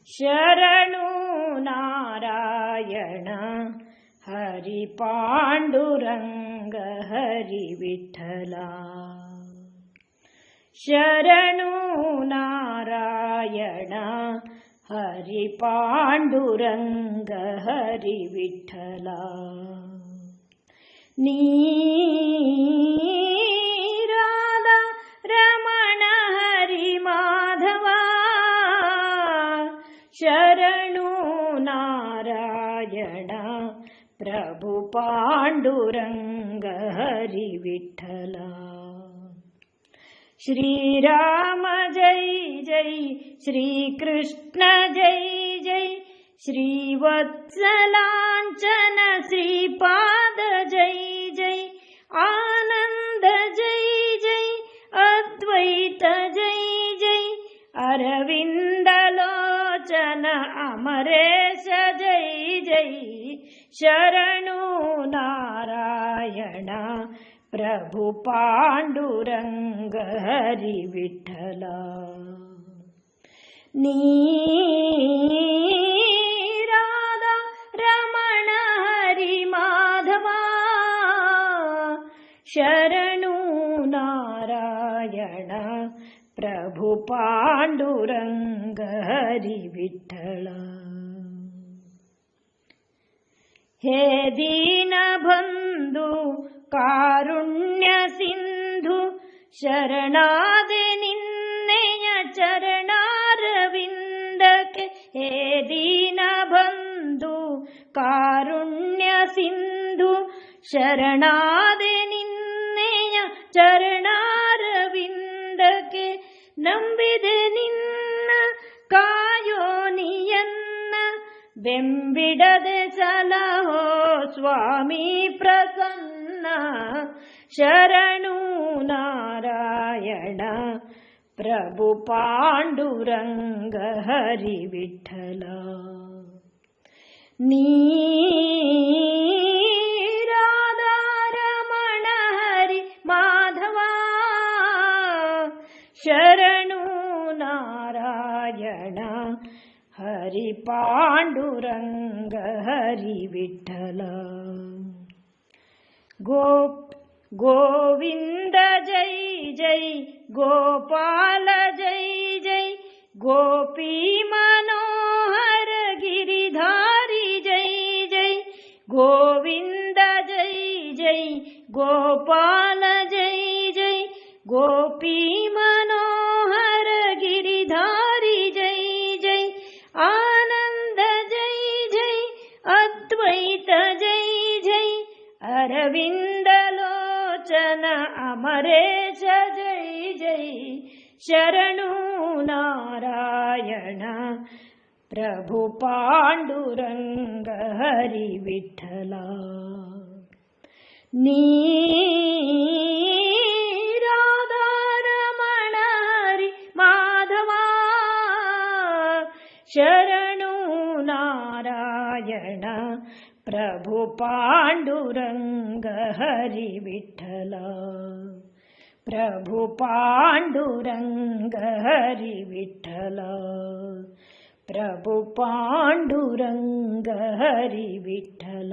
शरणु नारायण हरि पांडुरंग हरि विठ्ठला। शरणु नारायण हरि पांडुरंग हरि विठ्ठला। राधा रमण हरि माधवा। शरणु नारायण प्रभु पांडुरंग हरि विठ्ठला। श्री राम जय जय, श्री कृष्ण जय जय, श्री वत्सलांचन श्रीपाद जय जय, आनंद जय जय, अद्वैत जय जय, अरविंद लोचन अमरेश जय जय। शरणु नारायण प्रभु पांडुरंग हरि विठ्ठला। राधा रमण हरि माधवा। शरणु नारायण प्रभु पांडुरंग हरि विठ्ठला। हे दीन बंधु कारुण्य सिंधु, शरणादे निन्नेय चरणारविंदके। हे दीन बंधु कारुण्य सिंधु, शरणादे निन्नेय चरणारविंदके। ನಂಬಿದೆ ನಿನ್ನ ಕಾಯೋ ನೀಯನ್ನ, ಬೆಂಬಿಡದೆ ಸಲಹೋ ಸ್ವಾಮಿ ಪ್ರಸನ್ನ। ಶರಣು ನಾರಾಯಣ ಪ್ರಭು ಪಾಂಡುರಂಗ ಹರಿ ವಿಠ್ಠಲ। ರಾಧಾ ರಮಣ ಹರಿ ಮಾಧವ। ಶರಣು ನಾರಾಯಣ ಹರಿ ಪಾಂಡುರಂಗ ಹರಿ ವಿಠ್ಠಲ। ಗೋವಿಂದ ಜೈ ಜೈ, ಗೋಪಾಲ ಜೈ ಜೈ, ಗೋಪಿ ಮನೋಹರ ಗಿರಿಧಾರಿ ಜೈ ಜೈ। ಗೋವಿಂದ ಜೈ ಜೈ, ಗೋಪಾಲ ಜೈ ಜೈ, ಗೋಪಿ ಮನೋಹರ ಗಿರಿಧಾರಿ ಜೈ ಜೈ, ಆನಂದ ಜೈ ಜೈ, ಅದ್ವೈತ ಜೈ ಜೈ, ಅರವಿಂದ ಲೋಚನ ಅಮರೇಶ ಜೈ ಜೈ। ಶರಣು ನಾರಾಯಣ ಪ್ರಭು ಪಾಂಡುರಂಗ ಹರಿ ವಿಠ್ಠಲ। ರಾಧಾ ರಮಣ ಹರಿ ಮಾಧವ। ಶರಣು ನಾರಾಯಣ ಪ್ರಭು ಪಾಂಡುರಂಗ ಹರಿ ವಿಠ್ಠಲ। ಪ್ರಭು ಪಾಂಡುರಂಗ ಹರಿ ವಿಠ್ಠಲ, ಪ್ರಭು ಪಾಂಡುರಂಗ ಹರಿ ವಿಠ್ಠಲ।